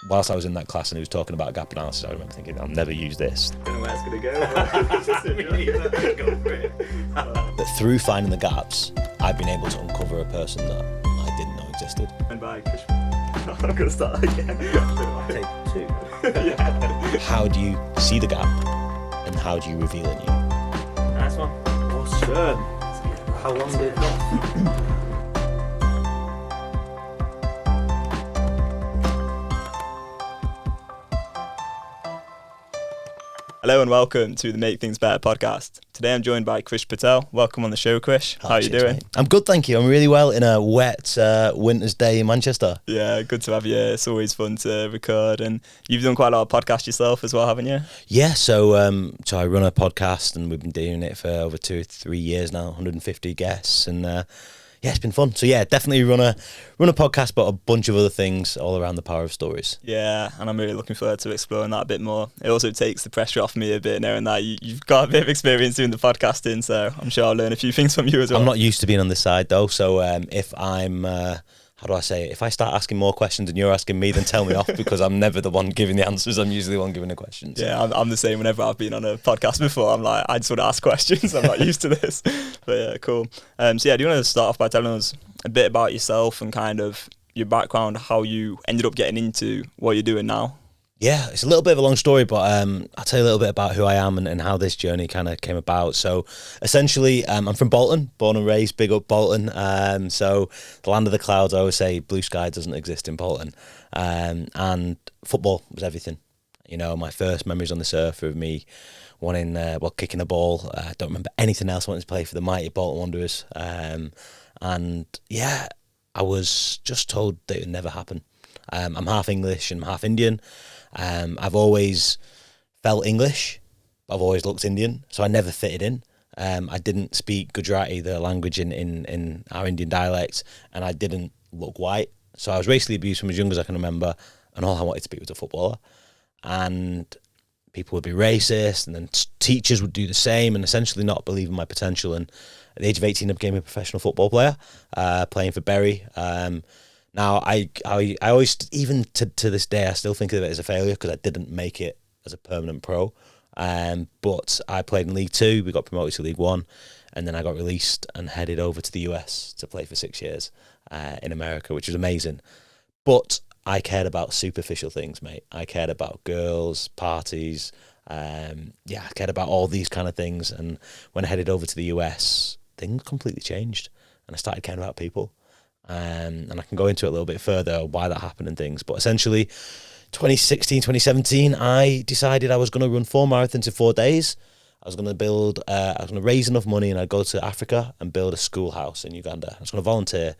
whilst I was in that class and he was talking about gap analysis, I remember thinking, I'll never use this. Don't know where it's going to go. That through finding the gaps, I've been able to uncover a person that I didn't know existed. And by Krish Patel. I'm going to start again. Take two. Yeah. How do you see the gap and how do you reveal it in you? Nice one. Awesome. How long did it last? Hello and welcome to the Make Things Better podcast. Today I'm joined by Krish Patel. Welcome on the show, Krish. How are you doing? Mate. I'm good, thank you. I'm really well in a wet winter's day in Manchester. Yeah, good to have you. It's always fun to record, and you've done quite a lot of podcasts yourself as well, haven't you? Yeah, so I run a podcast and we've been doing it for over 2 or 3 years now, 150 guests, and yeah, it's been fun. So yeah, definitely run a podcast, but a bunch of other things all around the power of stories. Yeah, and I'm really looking forward to exploring that a bit more. It also takes the pressure off me a bit, knowing that you've got a bit of experience doing the podcasting, so I'm sure I'll learn a few things from you as well. I'm not used to being on this side though, so if I'm, how do I say it? If I start asking more questions and you're asking me, then tell me off, because I'm never the one giving the answers. I'm usually the one giving the questions. Yeah, I'm the same. Whenever I've been on a podcast before, I'm like, I just want to ask questions. I'm not used to this. But yeah, cool. So yeah, do you want to start off by telling us a bit about yourself and kind of your background, how you ended up getting into what you're doing now? Yeah, it's a little bit of a long story, but I'll tell you a little bit about who I am and how this journey kind of came about. So essentially, I'm from Bolton, born and raised, big up Bolton. So the land of the clouds, I always say blue sky doesn't exist in Bolton. And football was everything. You know, my first memories on this earth of me wanting, kicking a ball. I don't remember anything else. I wanted to play for the mighty Bolton Wanderers. And yeah, I was just told that it would never happen. I'm half English and I'm half Indian. I've always felt English, but I've always looked Indian, so I never fitted in. I didn't speak Gujarati, the language in our Indian dialect, and I didn't look white. So I was racially abused from as young as I can remember, and all I wanted to be was a footballer. And people would be racist, and then teachers would do the same, and essentially not believe in my potential. And at the age of 18, I became a professional football player, playing for Bury. Now, I always, even to this day, I still think of it as a failure because I didn't make it as a permanent pro. But I played in League Two, we got promoted to League One, and then I got released and headed over to the US to play for 6 years in America, which was amazing. But I cared about superficial things, mate. I cared about girls, parties, I cared about all these kind of things. And when I headed over to the US, things completely changed, and I started caring about people. And I can go into it a little bit further, why that happened and things. But essentially, 2016, 2017, I decided I was going to run 4 marathons in 4 days. I was going to raise enough money and I'd go to Africa and build a schoolhouse in Uganda. I was going to volunteer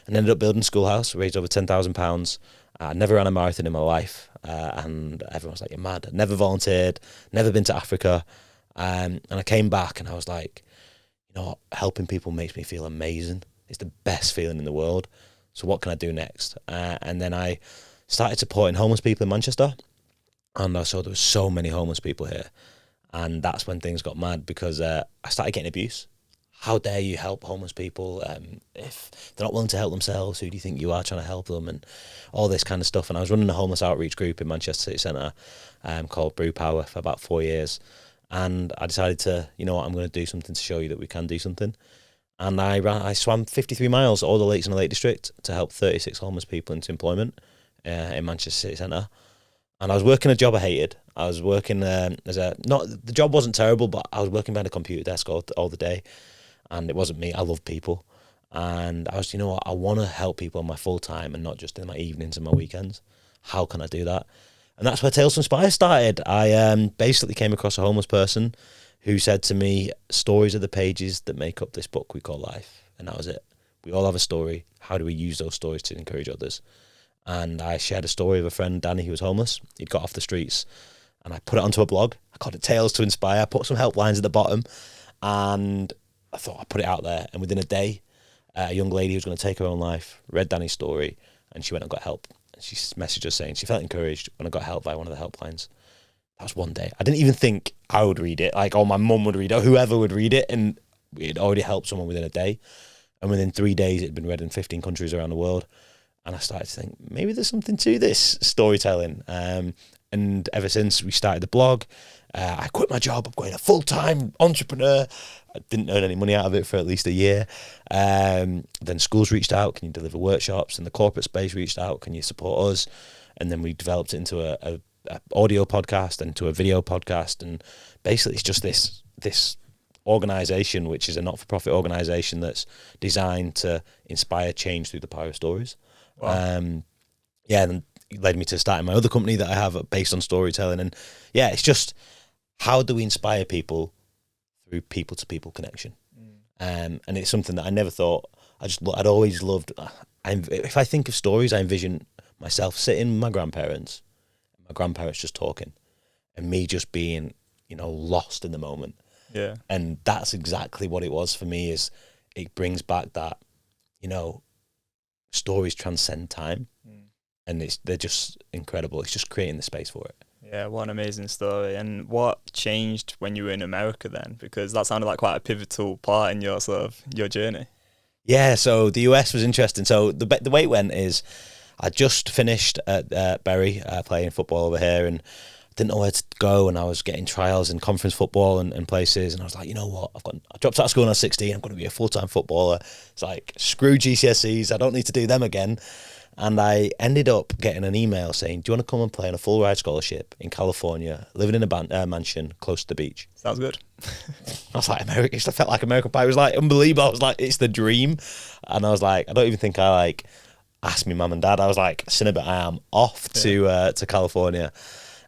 and ended up building a schoolhouse, raised over £10,000. I never ran a marathon in my life. And everyone was like, you're mad. I'd never volunteered, never been to Africa. And I came back and I was like, you know what, helping people makes me feel amazing. It's the best feeling in the world. So what can I do next? And then I started supporting homeless people in Manchester. And I saw there were so many homeless people here. And that's when things got mad, because I started getting abuse. How dare you help homeless people? If they're not willing to help themselves, who do you think you are trying to help them? And all this kind of stuff. And I was running a homeless outreach group in Manchester City Centre called Brew Power for about 4 years. And I decided to, you know what, I'm going to do something to show you that we can do something. And I swam 53 miles, all the lakes in the Lake District, to help 36 homeless people into employment in Manchester City Centre. And I was working a job I hated. I was working the job wasn't terrible, but I was working behind a computer desk all the day. And it wasn't me. I love people. And I was, you know what, I want to help people on my full time and not just in my evenings and my weekends. How can I do that? And that's where Tales from Spire started. I basically came across a homeless person who said to me, stories are the pages that make up this book we call life. And that was it. We all have a story. How do we use those stories to encourage others? And I shared a story of a friend, Danny, who was homeless. He'd got off the streets, and I put it onto a blog. I called it Tales to Inspire. I put some helplines at the bottom, and I thought I'd put it out there. And within a day, a young lady who was going to take her own life read Danny's story, and she went and got help. And she messaged us saying she felt encouraged when I got help via one of the helplines. That was one day. I didn't even think I would read it. Like, my mum would read it, or whoever would read it. And it already helped someone within a day. And within 3 days, it had been read in 15 countries around the world. And I started to think, maybe there's something to this storytelling. And ever since we started the blog, I quit my job. I'm going a full-time entrepreneur. I didn't earn any money out of it for at least a year. Then schools reached out, can you deliver workshops? And the corporate space reached out, can you support us? And then we developed it into a audio podcast and to a video podcast. And basically it's just this organization, which is a not-for-profit organization that's designed to inspire change through the power of stories. Wow. And it led me to starting my other company that I have based on storytelling. And yeah, it's just, how do we inspire people through people-to-people connection? And it's something that I never thought, I'd always loved. If I think of stories, I envision myself sitting with my grandparents just talking, and me just being, lost in the moment. Yeah. And that's exactly what it was for me. Is it brings back that, stories transcend time, and they're just incredible. It's just creating the space for it. Yeah, what an amazing story. And what changed when you were in America then? Because that sounded like quite a pivotal part in your your journey. Yeah, so the US was interesting. So the way it went is, I just finished at Bury playing football over here, and didn't know where to go, and I was getting trials in conference football and places, and I was like, you know what, I dropped out of school when I was 16, I'm going to be a full-time footballer. It's like, screw GCSEs, I don't need to do them again. And I ended up getting an email saying, do you want to come and play on a full ride scholarship in California, living in a mansion close to the beach? Sounds good. I was like, America, I felt like American Pie. It was like unbelievable. I was like, it's the dream. And I was like, I don't even think I asked my mum and dad. I was like, Cinnabit, I am off to California.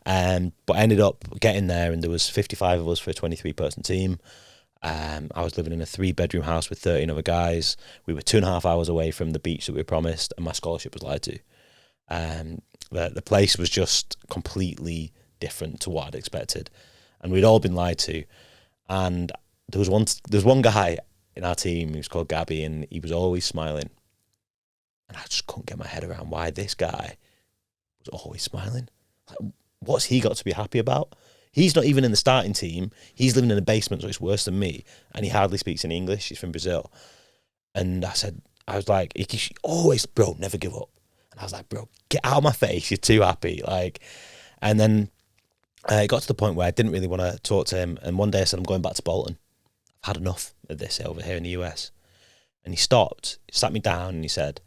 But I ended up getting there, and there was 55 of us for a 23-person team. I was living in a 3-bedroom house with 13 other guys. We were 2.5 hours away from the beach that we were promised, and my scholarship was lied to. The place was just completely different to what I'd expected, and we'd all been lied to. And there was one guy in our team who was called Gabby, and he was always smiling. And I just couldn't get my head around why this guy was always smiling. Like, what's he got to be happy about? He's not even in the starting team. He's living in a basement, so it's worse than me. And he hardly speaks any English. He's from Brazil. And I was like, always, bro, never give up. And I was like, bro, get out of my face. You're too happy. And then it got to the point where I didn't really want to talk to him. And one day I said, I'm going back to Bolton. I've had enough of this over here in the US. And he stopped, sat me down, and he said,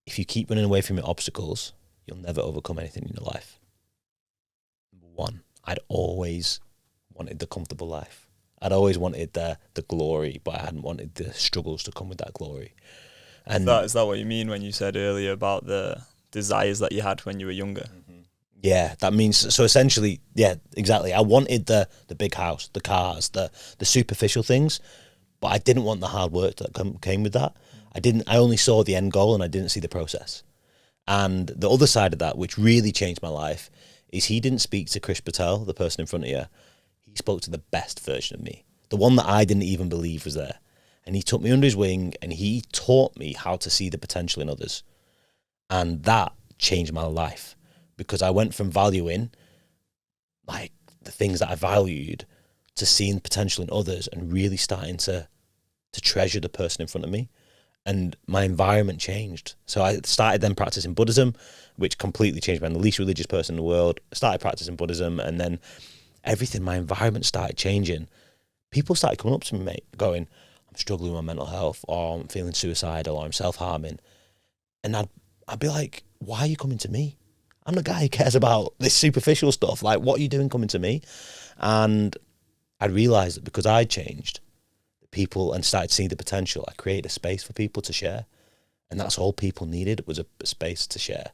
if you keep running away from your obstacles, you'll never overcome anything in your life. Number one, I'd always wanted the comfortable life. I'd always wanted the glory, but I hadn't wanted the struggles to come with that glory. And is that what you mean when you said earlier about the desires that you had when you were younger? Mm-hmm. Yeah, that means, so essentially, yeah, exactly. I wanted the big house, the cars, the superficial things, but I didn't want the hard work that came with that. I only saw the end goal, and I didn't see the process. And the other side of that, which really changed my life, is he didn't speak to Krish Patel, the person in front of you. He spoke to the best version of me, the one that I didn't even believe was there. And he took me under his wing, and he taught me how to see the potential in others. And that changed my life, because I went from valuing the things that I valued to seeing potential in others and really starting to treasure the person in front of me. And my environment changed. So I started then practicing Buddhism, which completely changed me. I'm the least religious person in the world. I started practicing Buddhism, and then my environment started changing. People started coming up to me, mate, going, I'm struggling with my mental health, or I'm feeling suicidal, or I'm self-harming. And I'd be like, why are you coming to me? I'm the guy who cares about this superficial stuff. Like, what are you doing coming to me? And I realised that because I changed, people and started seeing the potential, I created a space for people to share, and that's all people needed was a space to share.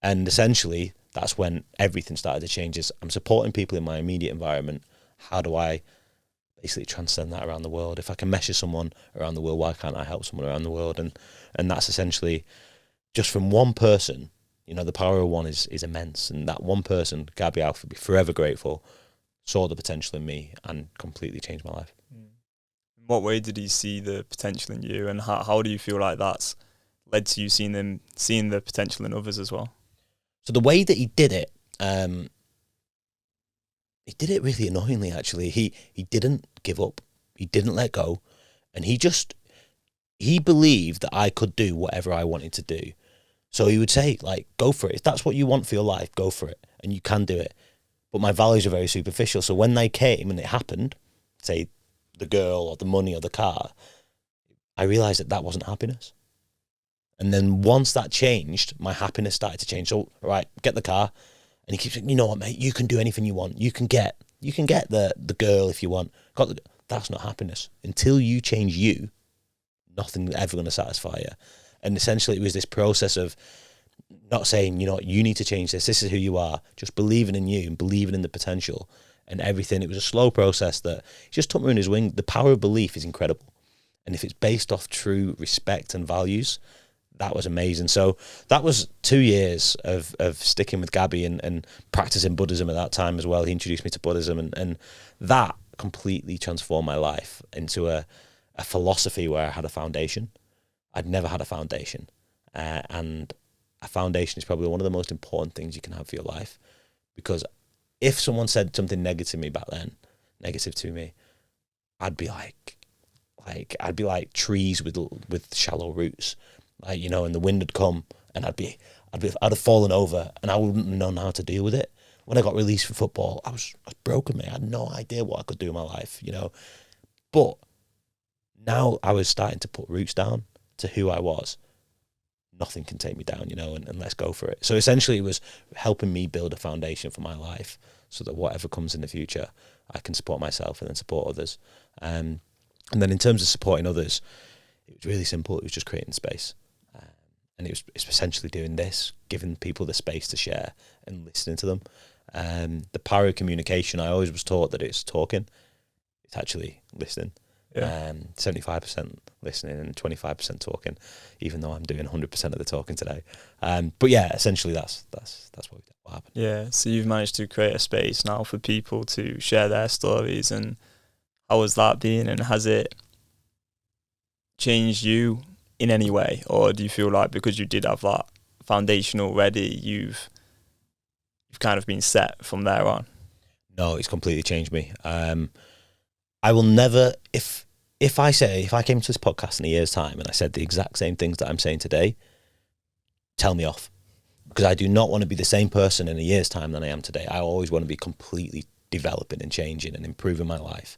And essentially that's when everything started to change. Is I'm supporting people in my immediate environment. How do I basically transcend that around the world? If I can measure someone around the world, why can't I help someone around the world? And that's essentially just from one person. The power of one is immense, and that one person, Gabby, I'll be forever grateful, saw the potential in me and completely changed my life. In what way did he see the potential in you, and how do you feel like that's led to you seeing the potential in others as well? So the way that he did it really annoyingly, actually. He didn't give up. He didn't let go. And he believed that I could do whatever I wanted to do. So he would say, like, go for it. If that's what you want for your life, go for it. And you can do it. But my values are very superficial. So when they came and it happened, say the girl or the money or the car, I realized that wasn't happiness. And then once that changed, my happiness started to change. So, right, get the car. And he keeps saying, you know what, mate, you can do anything you want. You can get the girl if you want. That's not happiness. Until you change you, nothing's ever going to satisfy you. And essentially it was this process of not saying, you know what, you need to change this. This is who you are. Just believing in you and believing in the potential and everything. It was a slow process that he just took me in his wing. The power of belief is incredible. And if it's based off true respect and values, that was amazing. So that was 2 years of sticking with Gabby and practicing Buddhism at that time as well. He introduced me to Buddhism, and that completely transformed my life into a philosophy where I had a foundation. I'd never had a foundation. And a foundation is probably one of the most important things you can have for your life. Because if someone said something negative to me back then, I'd be like trees with shallow roots. Like, you know, and the wind had come and I'd have fallen over and I wouldn't have known how to deal with it. When I got released for football, I was broken, mate. I had no idea what I could do in my life, you know. But now I was starting to put roots down to who I was. Nothing can take me down, you know, and let's go for it. So essentially it was helping me build a foundation for my life so that whatever comes in the future, I can support myself and then support others. And then in terms of supporting others, it was really simple. It was just creating space. And it's essentially doing this, giving people the space to share and listening to them. The power of communication, I always was taught that it's talking. It's actually listening. Yeah. 75% listening and 25% talking, even though I'm doing 100% of the talking today. But yeah, essentially that's what happened. Yeah, so you've managed to create a space now for people to share their stories, and how has that been, and has it changed you in any way, or do you feel like because you did have that foundation already, you've kind of been set from there on? No, it's completely changed me. I will never, if I came to this podcast in a year's time and I said the exact same things that I'm saying today, tell me off, because I do not want to be the same person in a year's time than I am today. I always want to be completely developing and changing and improving my life.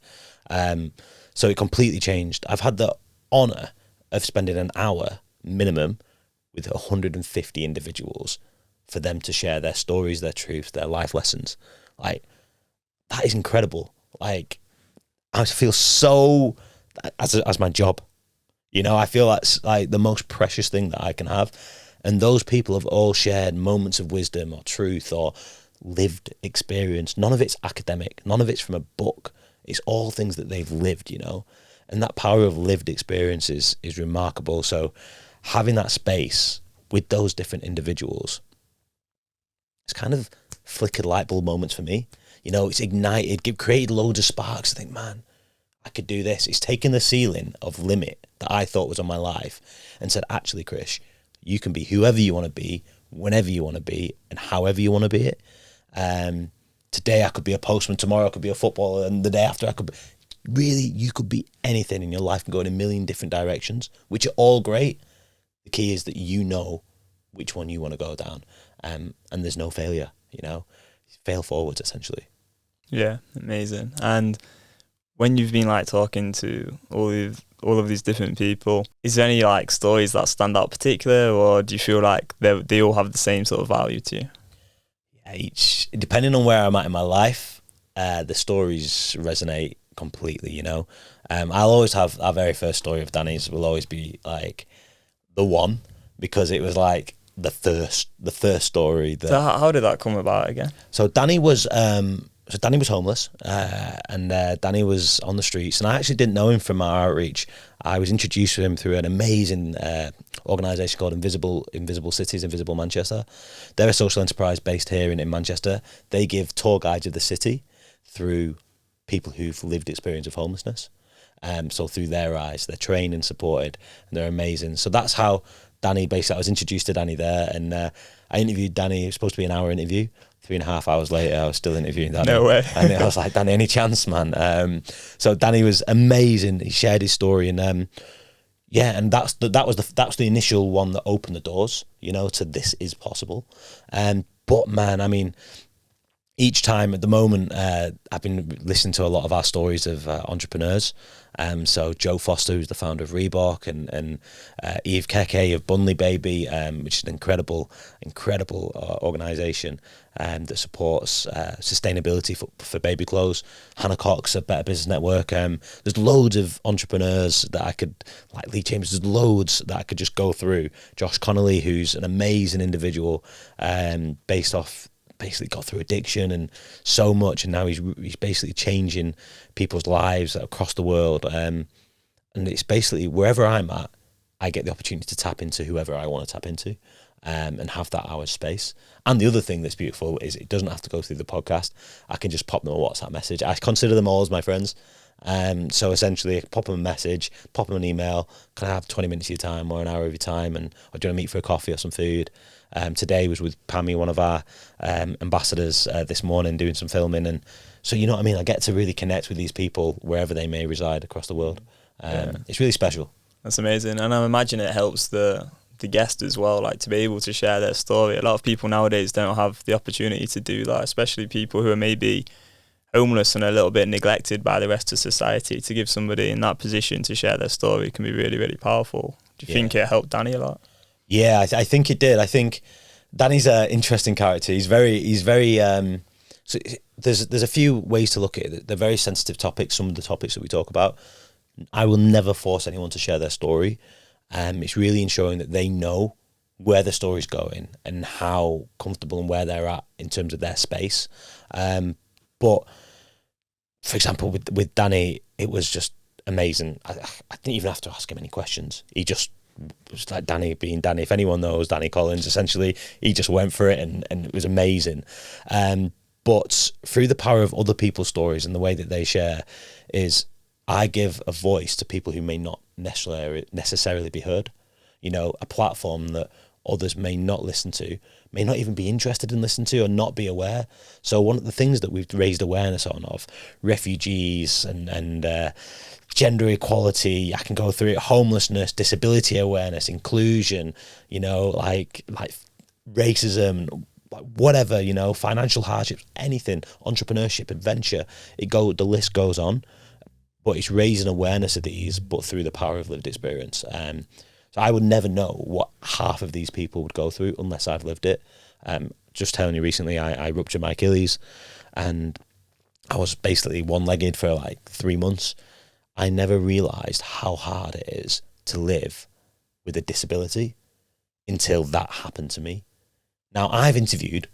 So it completely changed. I've had the honour of spending an hour minimum with 150 individuals for them to share their stories, their truths, their life lessons. Like, that is incredible. Like, I feel so, as my job, you know, I feel that's like the most precious thing that I can have. And those people have all shared moments of wisdom or truth or lived experience. None of it's academic. None of it's from a book. It's all things that they've lived, you know. And that power of lived experience is remarkable. So having that space with those different individuals, it's kind of flickered light bulb moments for me. You know, it's ignited, created loads of sparks. I think, man, I could do this. It's taken the ceiling of limit that I thought was on my life and said, actually, Krish, you can be whoever you want to be, whenever you want to be, and however you want to be it. Today I could be a postman, tomorrow I could be a footballer, and the day after I could be... Really, you could be anything in your life and go in a million different directions, which are all great. The key is that you know which one you want to go down, and there's no failure, you know. Fail forwards, essentially. Yeah, amazing. And when you've been like talking to all of these different people, is there any like stories that stand out particular, or do you feel like they all have the same sort of value to you? Yeah, depending on where I'm at in my life, the stories resonate completely, you know. I'll always have our very first story of Danny's will always be like the one, because it was like the first story that... So how did that come about again? So Danny was homeless, and Danny was on the streets, and I actually didn't know him from our outreach. I was introduced to him through an amazing organisation called Invisible Cities, Invisible Manchester. They're a social enterprise based here in Manchester. They give tour guides of the city through people who've lived experience of homelessness. So through their eyes, they're trained and supported, and they're amazing. So that's how Danny, basically, I was introduced to Danny there, and I interviewed Danny. It was supposed to be an hour interview. 3.5 hours later, I was still interviewing Danny. No way. And I was like, Danny, any chance, man? So Danny was amazing. He shared his story, and yeah, and that's the initial one that opened the doors, to this is possible. But man, I mean, each time at the moment, I've been listening to a lot of our stories of entrepreneurs. So Joe Foster, who's the founder of Reebok, and Eve Keke of Bunley Baby, which is an incredible organisation that supports sustainability for baby clothes. Hannah Cox of Better Business Network. There's loads of entrepreneurs that I could, like Lee Chambers, there's loads that I could just go through. Josh Connolly, who's an amazing individual, basically got through addiction and so much, and now he's basically changing people's lives across the world. And it's basically wherever I'm at, I get the opportunity to tap into whoever I want to tap into, and have that hour space. And the other thing that's beautiful is it doesn't have to go through the podcast. I can just pop them a WhatsApp message. I consider them all as my friends. So essentially, I pop them a message, pop them an email. Can I have 20 minutes of your time or an hour of your time? And or do you want to meet for a coffee or some food? Today was with Pammy, one of our ambassadors, this morning doing some filming. And so, you know what I mean? I get to really connect with these people wherever they may reside across the world. It's really special. That's amazing. And I imagine it helps the guest as well, like to be able to share their story. A lot of people nowadays don't have the opportunity to do that, especially people who are maybe homeless and a little bit neglected by the rest of society. To give somebody in that position to share their story can be really, really powerful. Do you think it helped Danny a lot? Yeah, I think it did. I think Danny's an interesting character. He's very. So there's a few ways to look at it. They're very sensitive topics. Some of the topics that we talk about, I will never force anyone to share their story. It's really ensuring that they know where the story's going and how comfortable and where they're at in terms of their space. But for example, with Danny, it was just amazing. I didn't even have to ask him any questions. He just was like Danny being Danny. If anyone knows Danny Collins, essentially, he just went for it, and it was amazing. But through the power of other people's stories and the way that they share, is I give a voice to people who may not necessarily be heard. A platform that others may not listen to, may not even be interested in listening to, or not be aware. So one of the things that we've raised awareness on of refugees and gender equality, I can go through it, homelessness, disability awareness, inclusion, like racism, whatever, financial hardships, anything, entrepreneurship, adventure, the list goes on. But it's raising awareness of these, but through the power of lived experience. So I would never know what half of these people would go through unless I've lived it. Just telling you recently, I ruptured my Achilles, and I was basically one-legged for like 3 months. I never realised how hard it is to live with a disability until that happened to me. Now, I've interviewed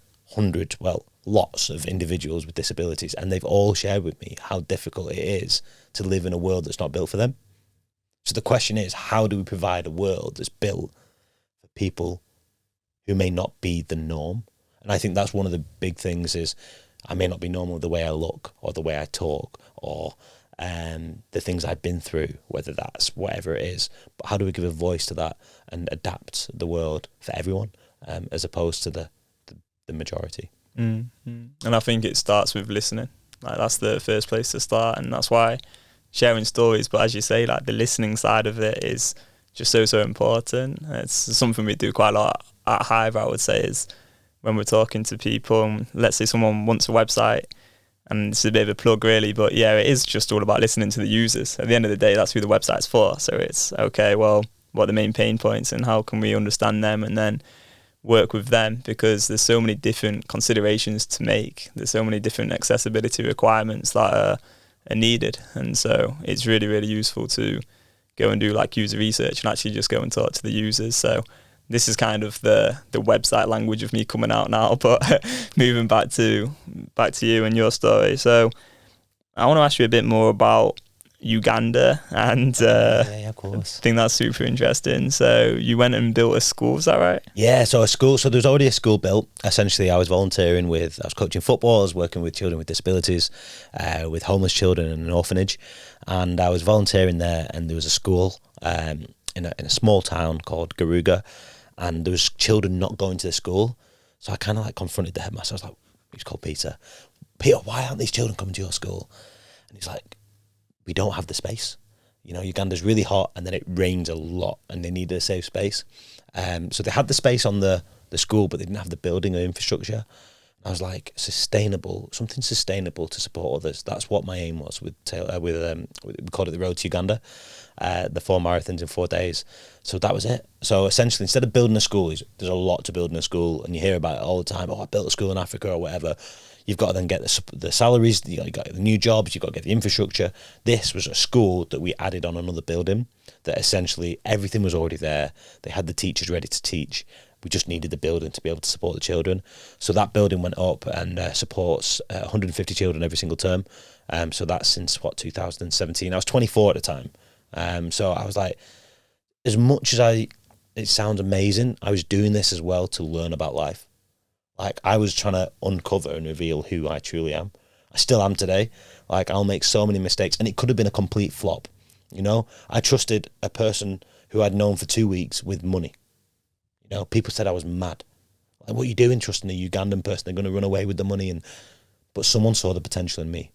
lots of individuals with disabilities, and they've all shared with me how difficult it is to live in a world that's not built for them. So the question is, how do we provide a world that's built for people who may not be the norm? And I think that's one of the big things is I may not be normal the way I look or the way I talk or the things I've been through, whether that's whatever it is. But how do we give a voice to that and adapt the world for everyone as opposed to the majority? Mm-hmm. And I think it starts with listening. Like that's the first place to start, and that's why sharing stories, but as you say, like the listening side of it is just so important. It's something we do quite a lot at Hive, I would say, is when we're talking to people, and let's say someone wants a website, and it's a bit of a plug really, but yeah, it is just all about listening to the users. At the end of the day, that's who the website's for. So it's, okay, well, what are the main pain points and how can we understand them and then work with them, because there's so many different considerations to make. There's so many different accessibility requirements that are needed, and so it's really, really useful to go and do like user research and actually just go and talk to the users. So this is kind of the website language of me coming out now, but moving back to you and your story. So I want to ask you a bit more about Uganda, and yeah, of course. I think that's super interesting. So you went and built a school, is that right? Yeah, so there's already a school built. Essentially, I was volunteering I was coaching football, I was working with children with disabilities, with homeless children in an orphanage, and I was volunteering there, and there was a school in a small town called Garuga, and there was children not going to the school. So I kind of like confronted the headmaster. I was like, he's called Peter, why aren't these children coming to your school? And he's like, we don't have the space. You know, Uganda's really hot and then it rains a lot and they needed a safe space. So they had the space on the school, but they didn't have the building or infrastructure. I was like, something sustainable to support others. That's what my aim was with we called it the Road to Uganda, the 4 marathons in 4 days. So that was it. So essentially, instead of building a school, there's a lot to building a school, and you hear about it all the time. Oh, I built a school in Africa or whatever. You've got to then get the salaries, you got the new jobs, you've got to get the infrastructure. This was a school that we added on another building that essentially everything was already there. They had the teachers ready to teach. We just needed the building to be able to support the children. So that building went up and supports 150 children every single term. So that's since, 2017. I was 24 at the time. So I was like, as much as it sounds amazing, I was doing this as well to learn about life. Like, I was trying to uncover and reveal who I truly am. I still am today. Like, I'll make so many mistakes, and it could have been a complete flop. You know, I trusted a person who I'd known for 2 weeks with money. You know, people said I was mad. Like, what are you doing trusting a Ugandan person? They're going to run away with the money. But someone saw the potential in me.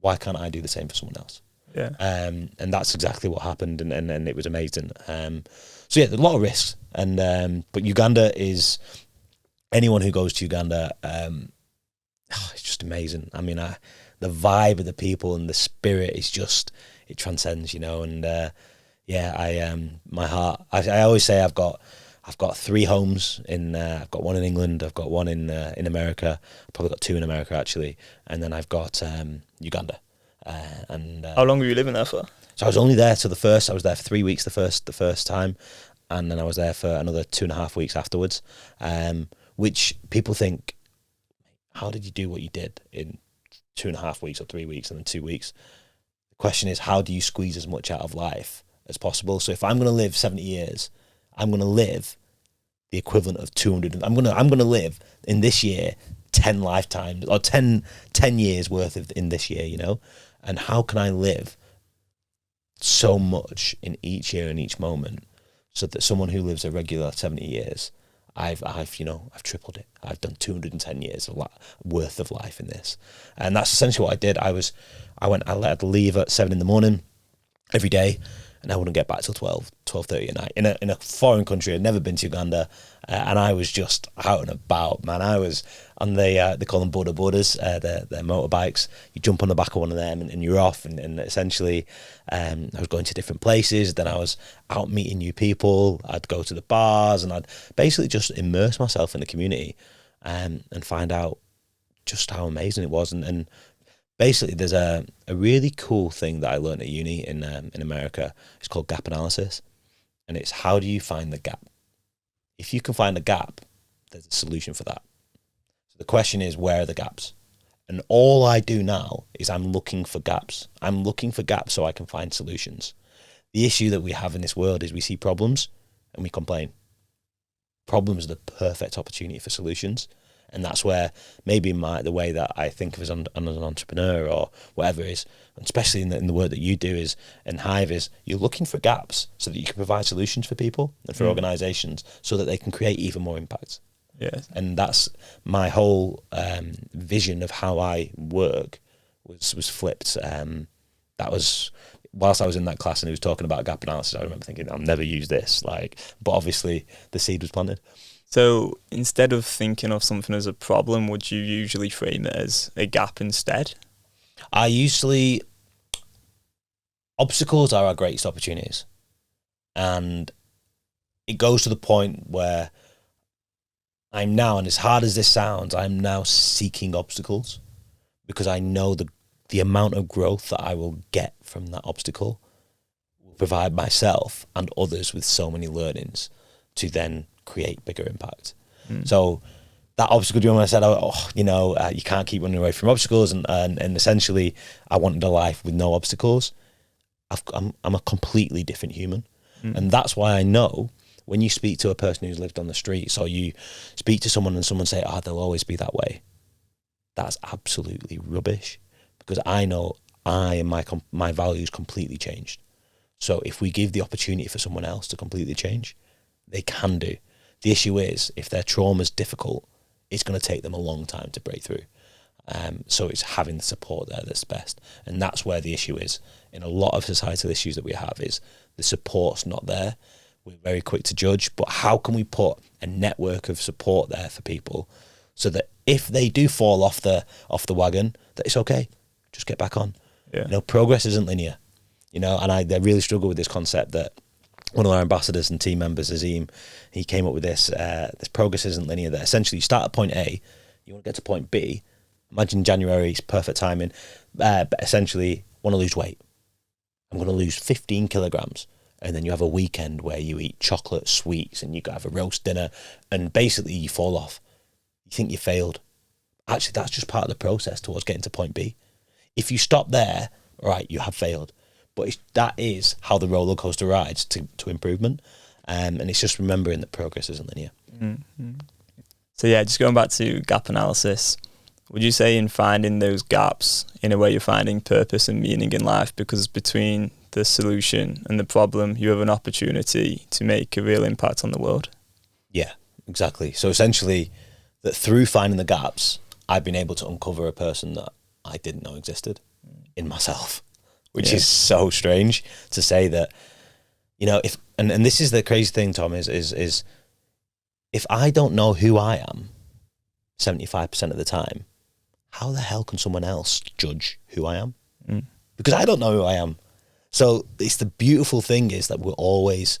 Why can't I do the same for someone else? Yeah. And that's exactly what happened, and it was amazing. So yeah, there's a lot of risks, but Uganda is, anyone who goes to Uganda, it's just amazing. I mean, the vibe of the people and the spirit is just, it transcends, you know. And my heart. I always say I've got 3 homes I've got one in England, I've got one in America, I've probably got 2 in America actually, and then I've got Uganda. How long were you living there for? So I was only there I was there for 3 weeks the first time, and then I was there for another 2.5 weeks afterwards. Which people think, how did you do what you did in 2.5 weeks or 3 weeks and then 2 weeks? The question is, how do you squeeze as much out of life as possible? So if I'm going to live 70 years, I'm going to live the equivalent of 200. I'm going to live in this year 10 lifetimes or 10 years worth in this year, you know? And how can I live so much in each year and each moment so that someone who lives a regular 70 years, I've tripled it. I've done 210 years worth of life in this. And that's essentially what I did. I'd leave at 7 a.m. every day, and I wouldn't get back till 12:30 at night in a foreign country. I'd never been to Uganda, and I was just out and about, man. I was on they call them boarders, they're motorbikes. You jump on the back of one of them and you're off, and essentially I was going to different places. Then I was out meeting new people. I'd go to the bars, and I'd basically just immerse myself in the community and find out just how amazing it was. And basically, there's a really cool thing that I learned at uni in America. It's called gap analysis, and it's how do you find the gap? If you can find a gap, there's a solution for that. So the question is, where are the gaps? And all I do now is I'm looking for gaps. I'm looking for gaps so I can find solutions. The issue that we have in this world is we see problems and we complain. Problems are the perfect opportunity for solutions. And that's where maybe the way that I think of as an entrepreneur or whatever is, especially in the work that you do and Hive is, you're looking for gaps so that you can provide solutions for people and for organizations so that they can create even more impact. Yeah. And that's my whole vision of how I work was flipped. That was whilst I was in that class and he was talking about gap analysis. I remember thinking, I'll never use this. But obviously the seed was planted. So instead of thinking of something as a problem, would you usually frame it as a gap instead? Obstacles are our greatest opportunities. And it goes to the point where I'm now, and as hard as this sounds, I'm now seeking obstacles because I know the amount of growth that I will get from that obstacle will provide myself and others with so many learnings to then create bigger impact. So that obstacle, when I said, you can't keep running away from obstacles, and essentially I wanted a life with no obstacles. I'm a completely different human. And that's why I know when you speak to a person who's lived on the streets, or you speak to someone and someone say, they'll always be that way. That's absolutely rubbish, because I know I and my values completely changed. So if we give the opportunity for someone else to completely change, they can do. The issue is, if their trauma is difficult, it's going to take them a long time to break through. So it's having the support there that's best. And that's where the issue is. In a lot of societal issues that we have is the support's not there. We're very quick to judge, but how can we put a network of support there for people so that if they do fall off the wagon, that it's okay, just get back on. Yeah. You know, progress isn't linear. You know, and I really struggle with this concept that one of our ambassadors and team members, Azim, he came up with this. This progress isn't linear. That essentially you start at point A, you want to get to point B. Imagine January's perfect timing, but essentially want to lose weight. I'm going to lose 15 kilograms. And then you have a weekend where you eat chocolate, sweets, and you have a roast dinner, and basically you fall off. You think you failed. Actually, that's just part of the process towards getting to point B. If you stop there, right, you have failed. But that is how the roller coaster rides to improvement. And it's just remembering that progress isn't linear. Mm-hmm. So yeah, just going back to gap analysis, would you say in finding those gaps, in a way you're finding purpose and meaning in life, because between the solution and the problem, you have an opportunity to make a real impact on the world? Yeah, exactly. So essentially, that through finding the gaps, I've been able to uncover a person that I didn't know existed in myself, which is so strange to say that, you know, if, and this is the crazy thing, Tom, is if I don't know who I am 75% of the time, how the hell can someone else judge who I am? Because I don't know who I am. So it's the beautiful thing is that we're always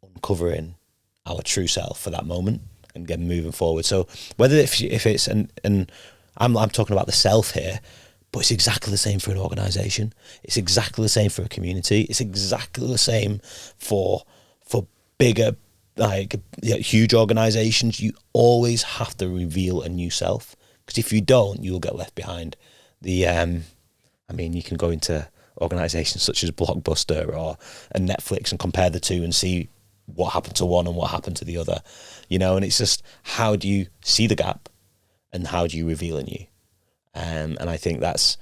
uncovering our true self for that moment and getting moving forward. So whether if it's, and I'm talking about the self here, but it's exactly the same for an organization. It's exactly the same for a community. It's exactly the same for bigger, like, huge organizations. You always have to reveal a new self, because if you don't, you'll get left behind. I mean, you can go into organizations such as Blockbuster or Netflix and compare the two and see what happened to one and what happened to the other, you know. And it's just, how do you see the gap and how do you reveal a new? And I think that's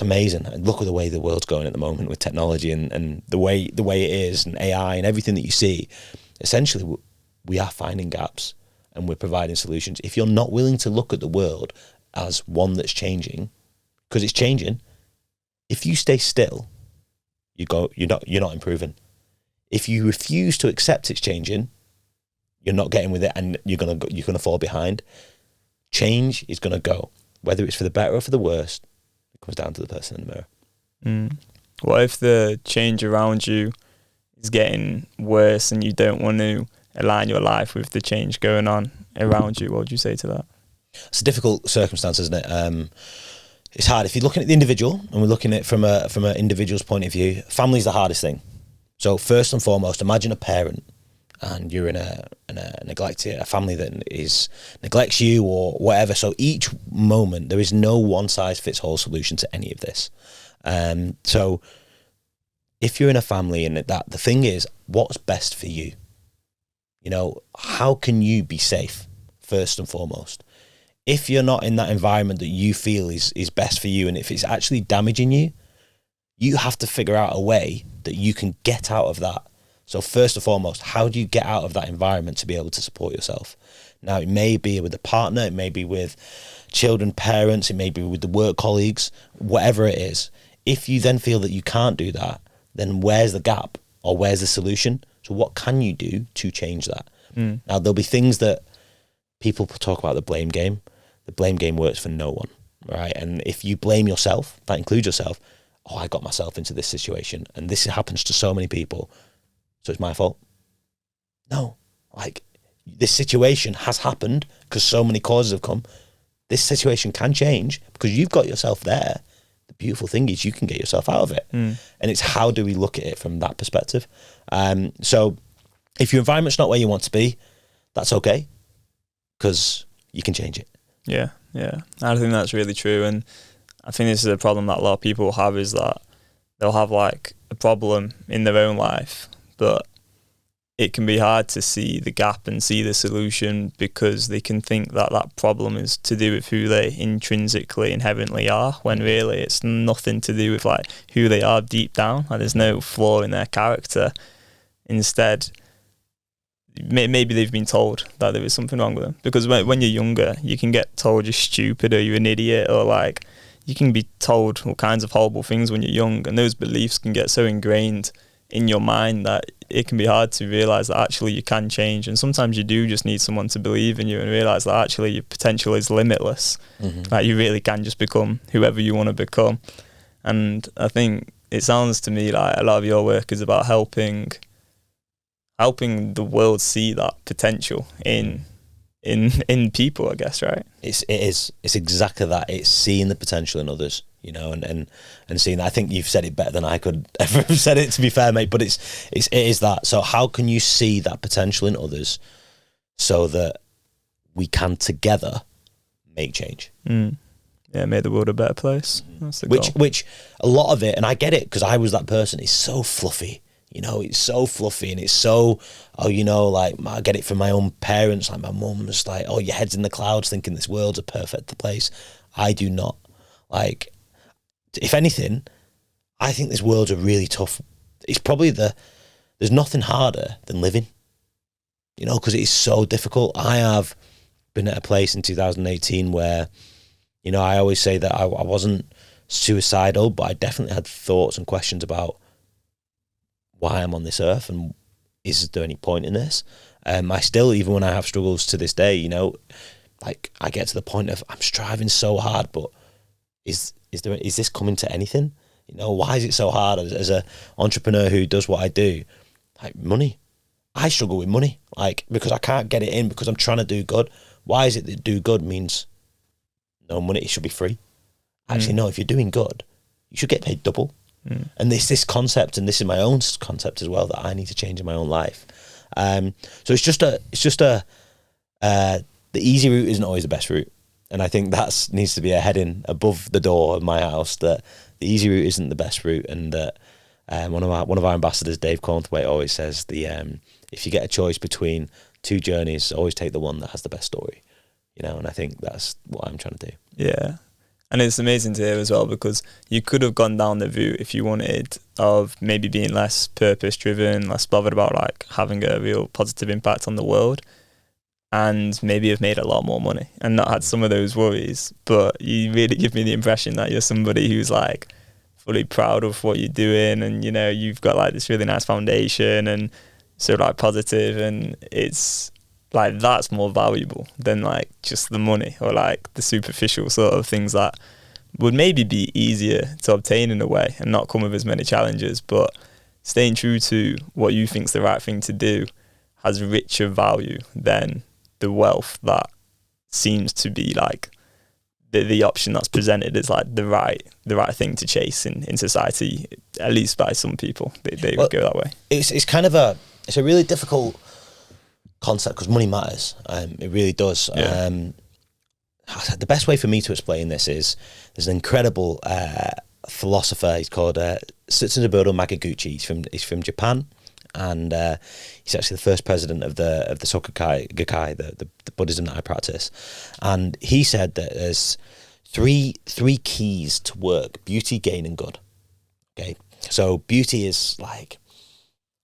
amazing. And look at the way the world's going at the moment with technology and the way it is, and AI and everything that you see. Essentially, we are finding gaps and we're providing solutions. If you're not willing to look at the world as one that's changing, because it's changing, if you stay still, you're not improving. If you refuse to accept it's changing, you're not getting with it, and you're gonna fall behind. Change is gonna go, whether it's for the better or for the worse. It comes down to the person in the mirror. What if the change around you is getting worse and you don't want to align your life with the change going on around you? What would you say to that? It's a difficult circumstance, isn't it? It's hard. If you're looking at the individual, and we're looking at it from an individual's point of view, family's the hardest thing. So first and foremost, imagine a parent and you're in a family that neglects you or whatever. So each moment, there is no one size fits all solution to any of this. So if you're in a family, and the thing is, what's best for you? You know, how can you be safe first and foremost? If you're not in that environment that you feel is best for you, and if it's actually damaging you, you have to figure out a way that you can get out of that. So first and foremost, how do you get out of that environment to be able to support yourself? Now, it may be with a partner, it may be with children, parents, it may be with the work colleagues, whatever it is. If you then feel that you can't do that, then where's the gap or where's the solution? So what can you do to change that? Now, there'll be things that people talk about the blame game. The blame game works for no one, right? And if you blame yourself, that includes yourself, oh, I got myself into this situation and this happens to so many people, so it's my fault. No, like, this situation has happened because so many causes have come. This situation can change because you've got yourself there. The beautiful thing is you can get yourself out of it. And it's how do we look at it from that perspective? So if your environment's not where you want to be, that's okay, because you can change it. Yeah. I think that's really true. And I think this is a problem that a lot of people have, is that they'll have like a problem in their own life, but it can be hard to see the gap and see the solution because they can think that that problem is to do with who they intrinsically, inherently are, when really it's nothing to do with like who they are deep down. Like, there's no flaw in their character. Instead, maybe they've been told that there is something wrong with them. Because when you're younger, you can get told you're stupid or you're an idiot, or like you can be told all kinds of horrible things when you're young, and those beliefs can get so ingrained in your mind that it can be hard to realise that actually you can change. And sometimes you do just need someone to believe in you and realise that actually your potential is limitless. Like you really can just become whoever you want to become. And I think it sounds to me like a lot of your work is about helping the world see that potential in people, I guess, right? It's exactly that. It's seeing the potential in others, you know, and seeing that. I think you've said it better than I could ever have said it, to be fair, mate, but it is that. So how can you see that potential in others so that we can together make change? Yeah, make the world a better place. That's the goal. Which a lot of it, and I get it because I was that person, is so fluffy. You know, it's so fluffy and it's so, you know, like I get it from my own parents. Like my mum's like, oh, your head's in the clouds thinking this world's a perfect place. I do not. Like, if anything, I think this world's a really tough. It's probably there's nothing harder than living, you know, because it is so difficult. I have been at a place in 2018 where, you know, I always say that I wasn't suicidal, but I definitely had thoughts and questions about why I'm on this earth and is there any point in this? I still, even when I have struggles to this day, you know, like I get to the point of I'm striving so hard, but is this coming to anything? You know, why is it so hard as a entrepreneur who does what I do? Like money. I struggle with money, like because I can't get it in because I'm trying to do good. Why is it that do good means no money? It should be free. Actually, no, if you're doing good, you should get paid double. And this concept, and this is my own concept as well, that I need to change in my own life. So it's just the easy route isn't always the best route, and I think that needs to be a heading above the door of my house, that the easy route isn't the best route, and that one of our ambassadors, Dave Cornthwaite, always says if you get a choice between two journeys, always take the one that has the best story. You know, and I think that's what I'm trying to do. Yeah. And it's amazing to hear as well, because you could have gone down the route, if you wanted, of maybe being less purpose driven, less bothered about like having a real positive impact on the world, and maybe have made a lot more money and not had some of those worries. But you really give me the impression that you're somebody who's like fully proud of what you're doing, and you know, you've got like this really nice foundation and so like positive, and it's like that's more valuable than like just the money or like the superficial sort of things that would maybe be easier to obtain in a way and not come with as many challenges. But staying true to what you think's the right thing to do has richer value than the wealth that seems to be like the option that's presented as like the right thing to chase in society, at least by some people. They would go that way. It's kind of a really difficult concept because money matters. It really does. Yeah. The best way for me to explain this is there's an incredible philosopher. He's called Tsunobudo Makaguchi. He's from Japan, and he's actually the first president of the Soka Gakkai, the Buddhism that I practice. And he said that there's three keys to work: beauty, gain, and good. Okay, so beauty is like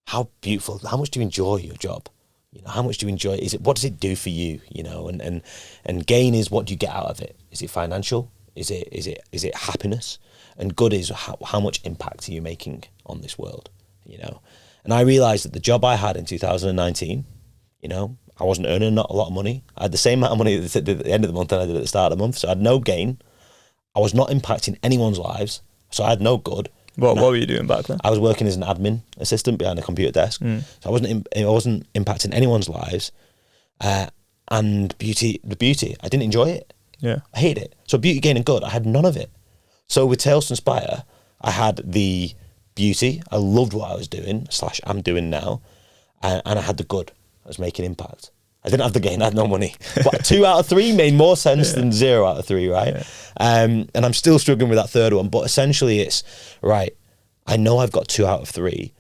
how beautiful. How much do you enjoy your job? You know, how much do you enjoy it? What does it do for you? You know, and gain is what do you get out of it? Is it financial? Is it happiness? And good is how much impact are you making on this world? You know, and I realized that the job I had in 2019, you know, I wasn't earning not a lot of money. I had the same amount of money at the end of the month than I did at the start of the month, so I had no gain. I was not impacting anyone's lives, so I had no good. What were you doing back then? I was working as an admin assistant behind a computer desk, so I wasn't impacting anyone's lives. And the beauty, I didn't enjoy it. Yeah, I hated it. So beauty, gain, and good, I had none of it. So with Tales to Inspire, I had the beauty. I loved what I was doing / I'm doing now, and I had the good. I was making impact. I didn't have the gain. I had no money. But 2 out of 3 made more sense than 0 out of 3, right? Yeah. And I'm still struggling with that third one. But essentially it's, right, I know I've got 2 out of 3.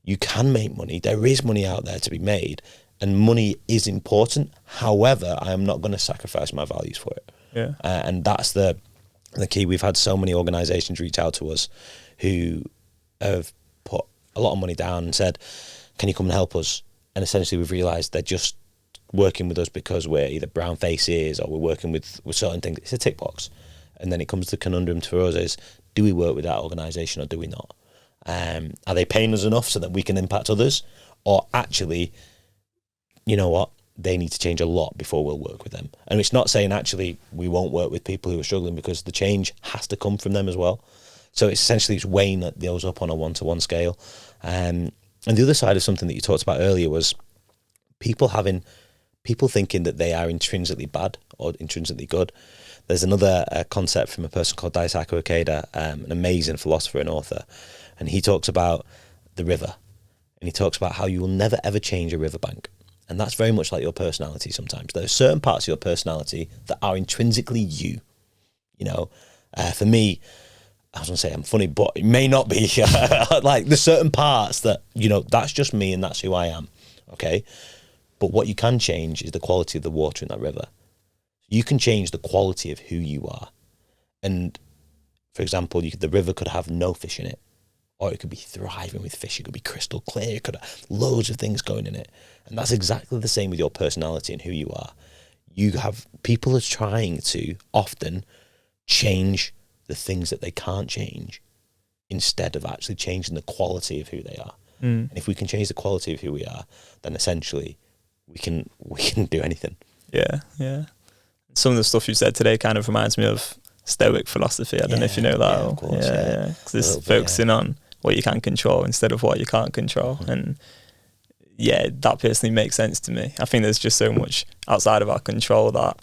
You can make money. There is money out there to be made. And money is important. However, I am not going to sacrifice my values for it. Yeah. And that's the key. We've had so many organisations reach out to us who have put a lot of money down and said, can you come and help us? And essentially we've realised they're just working with us because we're either brown faces or we're working with certain things. It's a tick box. And then it comes to the conundrum for us is, do we work with that organisation or do we not? Are they paying us enough so that we can impact others? Or actually, you know what, they need to change a lot before we'll work with them. And it's not saying actually we won't work with people who are struggling, because the change has to come from them as well. So it's essentially weighing those up on a one-to-one scale. And the other side of something that you talked about earlier was people thinking that they are intrinsically bad or intrinsically good. There's another concept from a person called Daisaku Ikeda, an amazing philosopher and author, and he talks about the river, and he talks about how you will never ever change a riverbank. And that's very much like your personality sometimes. There are certain parts of your personality that are intrinsically you. You know, for me, I was going to say I'm funny, but it may not be. Like there's certain parts that, you know, that's just me and that's who I am. Okay. But what you can change is the quality of the water in that river. You can change the quality of who you are. And for example, the river could have no fish in it, or it could be thriving with fish. It could be crystal clear. It could have loads of things going in it. And that's exactly the same with your personality and who you are. People are trying to often change the things that they can't change instead of actually changing the quality of who they are. And if we can change the quality of who we are, then essentially we can do anything. Yeah. Some of the stuff you said today kind of reminds me of Stoic philosophy. I don't know if you know that. Yeah, of course, yeah. Because it's focusing on what you can control instead of what you can't control. And yeah, that personally makes sense to me. I think there's just so much outside of our control that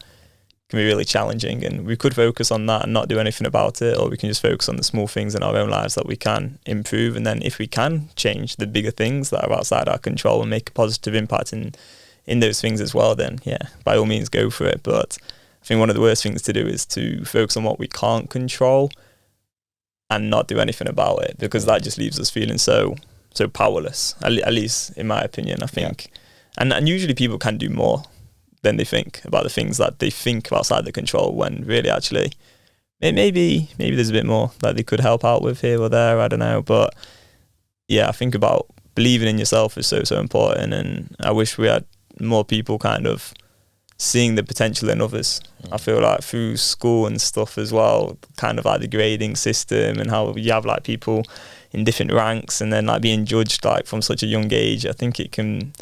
can be really challenging, and we could focus on that and not do anything about it, or we can just focus on the small things in our own lives that we can improve. And then if we can change the bigger things that are outside our control and make a positive impact in those things as well, then yeah, by all means go for it. But I think one of the worst things to do is to focus on what we can't control and not do anything about it, because that just leaves us feeling so powerless, at least in my opinion, I think. Yeah. And usually people can do more than they think about the things that they think outside their control, when really actually maybe there's a bit more that they could help out with here or there, I don't know. But yeah, I think about believing in yourself is so important, and I wish we had more people kind of seeing the potential in others. I feel like through school and stuff as well, kind of like the grading system and how you have like people in different ranks and then like being judged like from such a young age, I think it can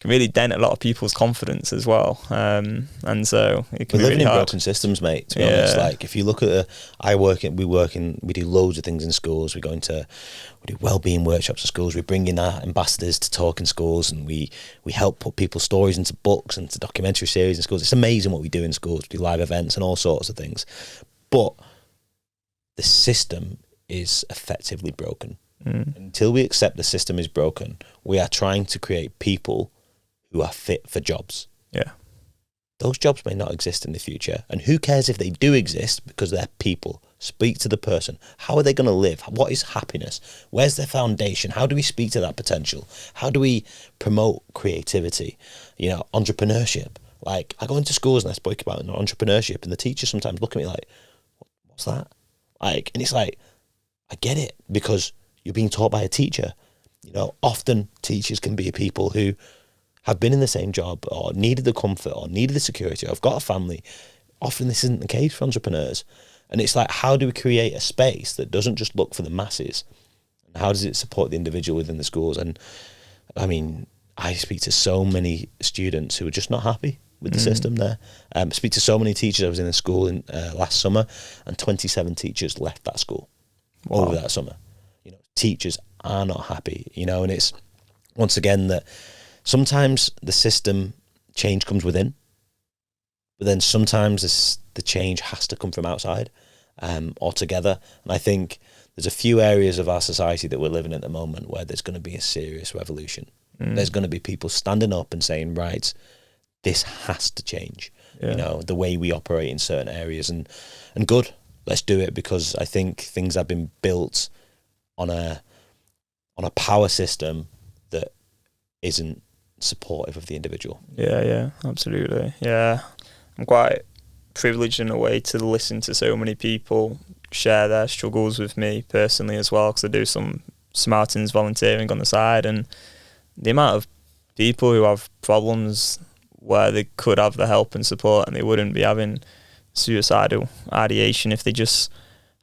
really dent a lot of people's confidence as well. And so it can We're be living really in hard. broken systems, mate, to be honest. Like if you look at we do loads of things in schools. We do wellbeing workshops in schools. We bring in our ambassadors to talk in schools, and we help put people's stories into books and to documentary series in schools. It's amazing what we do in schools. We do live events and all sorts of things. But the system is effectively broken. Until we accept the system is broken, we are trying to create people who are fit for jobs. Yeah. Those jobs may not exist in the future, and who cares if they do exist, because they're people. Speak to the person. How are they going to live? What is happiness? Where's their foundation? How do we speak to that potential? How do we promote creativity? You know, entrepreneurship. Like, I go into schools and I speak about entrepreneurship, and the teachers sometimes look at me like, what's that? Like, and it's like, I get it, because you're being taught by a teacher. You know, often teachers can be people who have been in the same job or needed the comfort or needed the security or have got a family. Often this isn't the case for entrepreneurs. And it's like, how do we create a space that doesn't just look for the masses? And how does it support the individual within the schools? And I mean, I speak to so many students who are just not happy with the system there. I speak to so many teachers. I was in a school in last summer, and 27 teachers left that school over that summer. You know, teachers are not happy, you know, and it's once again that sometimes the system change comes within, but then sometimes the change has to come from outside altogether. And I think there's a few areas of our society that we're living in at the moment where there's going to be a serious revolution. There's going to be people standing up and saying, right, this has to change. You know, the way we operate in certain areas, and good, let's do it, because I think things have been built on a power system that isn't supportive of the individual. Yeah, absolutely. Yeah, I'm quite privileged in a way to listen to so many people share their struggles with me personally as well, because I do some Smartins volunteering on the side, and the amount of people who have problems where they could have the help and support, and they wouldn't be having suicidal ideation if they just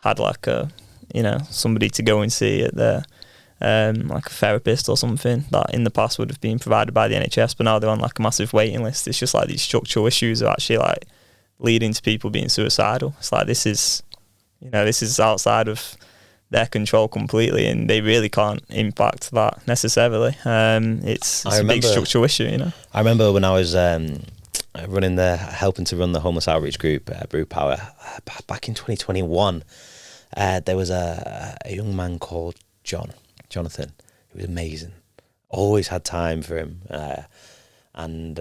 had like a, you know, somebody to go and see at their like a therapist or something that in the past would have been provided by the NHS, but now they're on like a massive waiting list. It's just like these structural issues are actually like leading to people being suicidal. It's like this is outside of their control completely, and they really can't impact that necessarily. It's a big structural issue, you know. I remember when I was helping to run the homeless outreach group, Brew Power, back in 2021. There was a young man called Jonathan. He was amazing. Always had time for him, and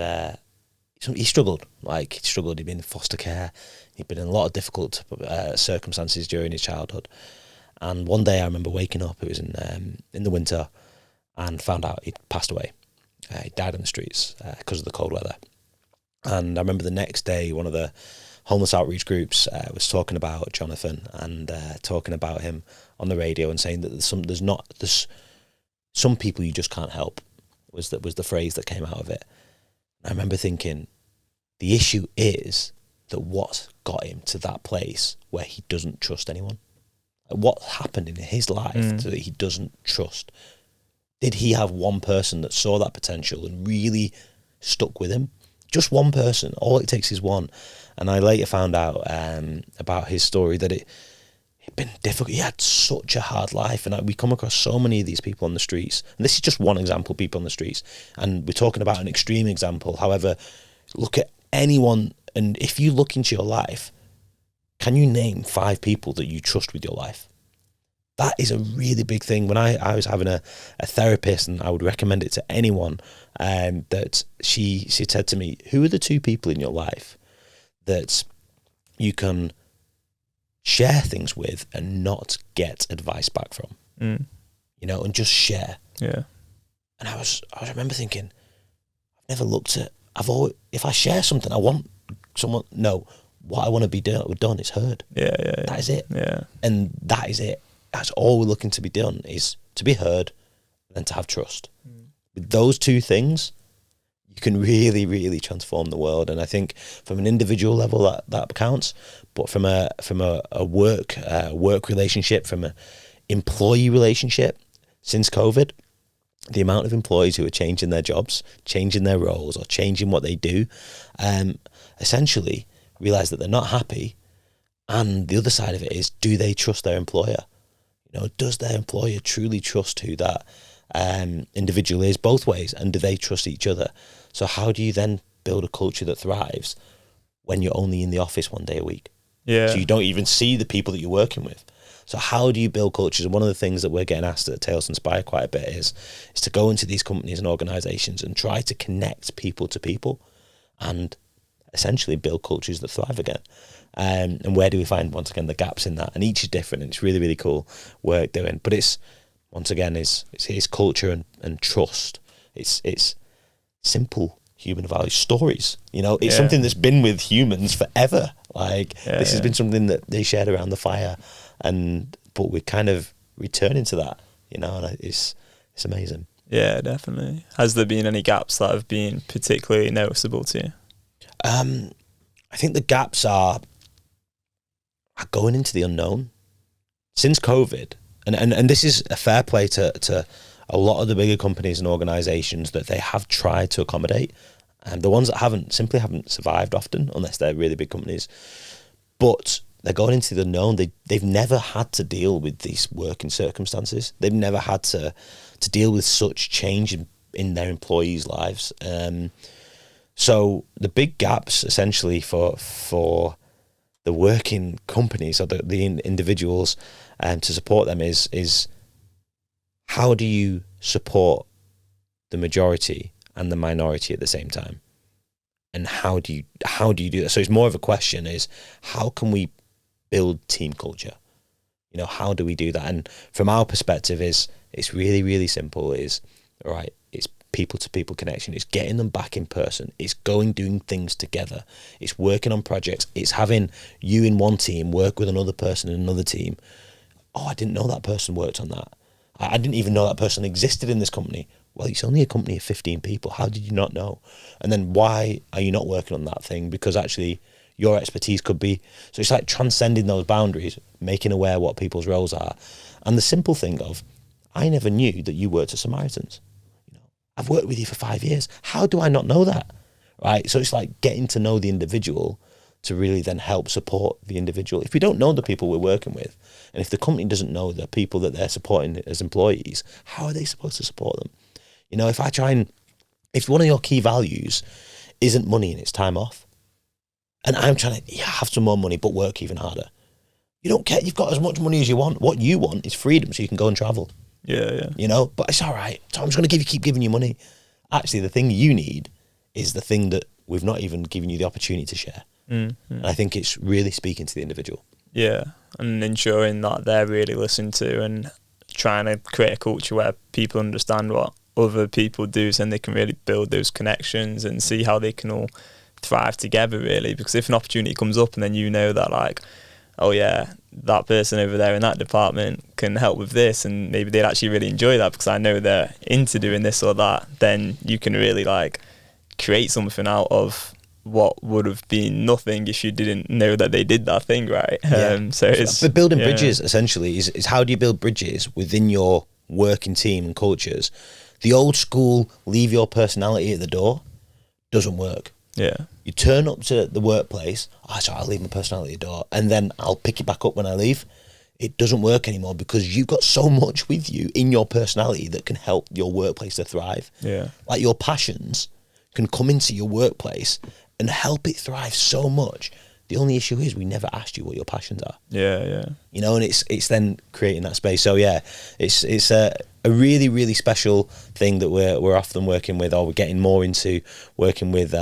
he struggled. He'd been in foster care. He'd been in a lot of difficult circumstances during his childhood. And one day I remember waking up. It was in the winter, and found out he'd passed away. He died in the streets because of the cold weather. And I remember the next day, one of the homeless outreach groups was talking about Jonathan and talking about him on the radio and saying that there's some people you just can't help was the phrase that came out of it. And I remember thinking, the issue is that what got him to that place where he doesn't trust anyone? What happened in his life so that he doesn't trust? Did he have one person that saw that potential and really stuck with him? Just one person. All it takes is one. And I later found out about his story that it'd been difficult. He had such a hard life, and we come across so many of these people on the streets. And this is just one example, people on the streets. And we're talking about an extreme example. However, look at anyone, and if you look into your life, can you name 5 people that you trust with your life? That is a really big thing. When I was having a therapist, and I would recommend it to anyone, that she said to me, who are the 2 people in your life that you can share things with and not get advice back from? You know, and just share. Yeah. And I remember thinking, I've never looked at, if I share something, I want someone, no, what I want to be done is heard. Yeah. That is it. Yeah. And that is it. That's all we're looking to be done, is to be heard and to have trust. With those 2 things, you can really, really transform the world. And I think from an individual level that counts, but from a work relationship, from an employee relationship, since COVID, the amount of employees who are changing their jobs, changing their roles, or changing what they do, essentially realize that they're not happy. And the other side of it is, do they trust their employer? You know, does their employer truly trust who that individual is, both ways, and do they trust each other? So how do you then build a culture that thrives when you're only in the office one day a week? Yeah. So you don't even see the people that you're working with. So how do you build cultures? And one of the things that we're getting asked at Tales to Inspire quite a bit is to go into these companies and organisations and try to connect people to people and essentially build cultures that thrive again. And where do we find, once again, the gaps in that? And each is different, and it's really, really cool work doing. But it's, once again, it's culture and trust. It's simple human values, stories. You know, it's something that's been with humans forever. This has been something that they shared around the fire, but we're kind of returning to that, you know, and it's amazing. Yeah, definitely. Has there been any gaps that have been particularly noticeable to you? I think the gaps are going into the unknown. Since COVID, and this is a fair play to a lot of the bigger companies and organisations, that they have tried to accommodate, and the ones that simply haven't survived often, unless they're really big companies. But they're going into the unknown. They've never had to deal with these working circumstances. They've never had to deal with such change in their employees' lives. So the big gaps essentially for the working companies or the individuals to support them is how do you support the majority and the minority at the same time? And how do you do that? So it's more of a question is, how can we build team culture? You know, how do we do that? And from our perspective it's really, really simple. It's people to people connection. It's getting them back in person. It's doing things together. It's working on projects. It's having you in one team work with another person in another team. Oh, I didn't know that person worked on that. I didn't even know that person existed in this company. Well, it's only a company of 15 people. How did you not know? And then why are you not working on that thing? Because actually your expertise could be. So it's like transcending those boundaries, making aware what people's roles are. And the simple thing of, I never knew that you worked at Samaritans. I've worked with you for 5 years. How do I not know that? Right? So it's like getting to know the individual to really then help support the individual. If we don't know the people we're working with, and if the company doesn't know the people that they're supporting as employees, how are they supposed to support them? If one of your key values isn't money and it's time off, and I'm trying to have some more money but work even harder, you don't care. You've got as much money as you want. What you want is freedom so you can go and travel. Yeah. But it's all right. So I'm just going to keep giving you money. Actually, the thing you need is the thing that we've not even given you the opportunity to share. Mm-hmm. And I think it's really speaking to the individual. Yeah, and ensuring that they're really listened to and trying to create a culture where people understand what other people do, so then they can really build those connections and see how they can all thrive together, really. Because if an opportunity comes up and then you know that, like, oh yeah, that person over there in that department can help with this, and maybe they'd actually really enjoy that because I know they're into doing this or that, then you can really like create something out of what would have been nothing if you didn't know that they did that thing, right? So it's but building bridges essentially is how do you build bridges within your working team and cultures? The old school leave your personality at the door doesn't work. Yeah. You turn up to the workplace, sorry, I'll leave my personality at the door, and then I'll pick it back up when I leave. It doesn't work anymore because you've got so much with you in your personality that can help your workplace to thrive. Yeah. Like your passions can come into your workplace and help it thrive so much. The only issue is we never asked you what your passions are. Yeah. And it's then creating that space. So yeah, it's a really, really special thing that we're often working with, or we're getting more into working with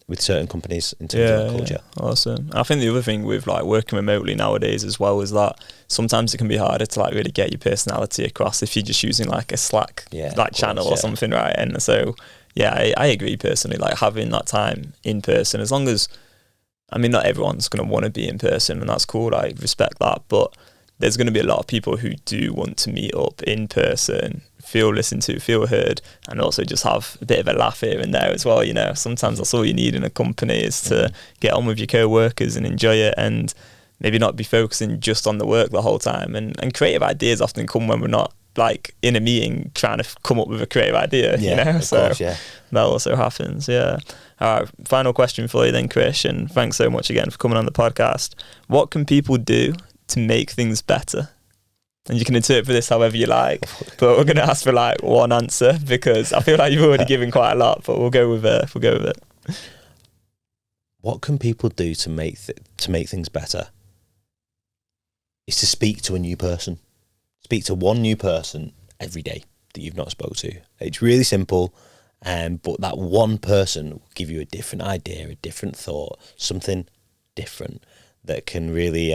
with certain companies in terms of culture. Yeah. Awesome. I think the other thing with like working remotely nowadays as well is that sometimes it can be harder to like really get your personality across if you're just using like a Slack channel or something, right? And so yeah, I agree personally, like having that time in person, as long as, I mean, not everyone's going to want to be in person, and that's cool, I respect that, but there's going to be a lot of people who do want to meet up in person, feel listened to, feel heard, and also just have a bit of a laugh here and there as well. Sometimes that's all you need in a company is to get on with your co-workers and enjoy it, and maybe not be focusing just on the work the whole time. And creative ideas often come when we're not like in a meeting trying to come up with a creative idea, Of course, yeah. That also happens. All right, final question for you then, Krish, and thanks so much again for coming on the podcast. What can people do to make things better? And you can interpret this however you like, but we're going to ask for like one answer because I feel like you've already given quite a lot, but we'll go with it. What can people do to make things better? Is to speak to a new person. Speak to one new person every day that you've not spoke to. It's really simple, but that one person will give you a different idea, a different thought, something different that can really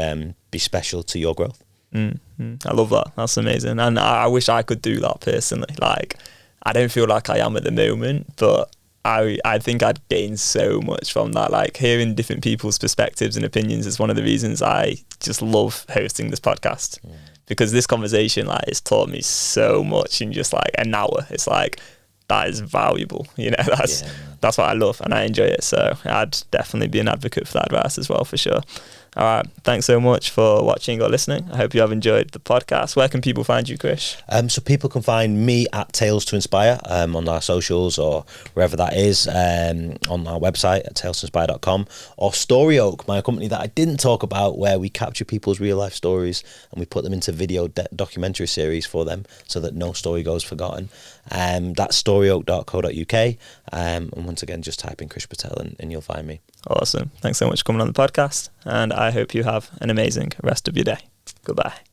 be special to your growth. I love that. That's amazing. And I wish I could do that personally. Like, I don't feel like I am at the moment, but I think I'd gain so much from that. Like, hearing different people's perspectives and opinions is one of the reasons I just love hosting this podcast. Because this conversation, like, it's taught me so much in just like an hour. It's like, that is valuable. That's what I love and I enjoy it. So I'd definitely be an advocate for that advice as well, for sure. All right. Thanks so much for watching or listening. I hope you have enjoyed the podcast. Where can people find you, Krish? So people can find me at Tales to Inspire on our socials or wherever that is, on our website at talestoinspire.com, or Story Oak, my company that I didn't talk about, where we capture people's real life stories and we put them into video documentary series for them so that no story goes forgotten. That's storyoak.co.uk. And once again, just type in Krish Patel and you'll find me. Awesome. Thanks so much for coming on the podcast, and I hope you have an amazing rest of your day. Goodbye.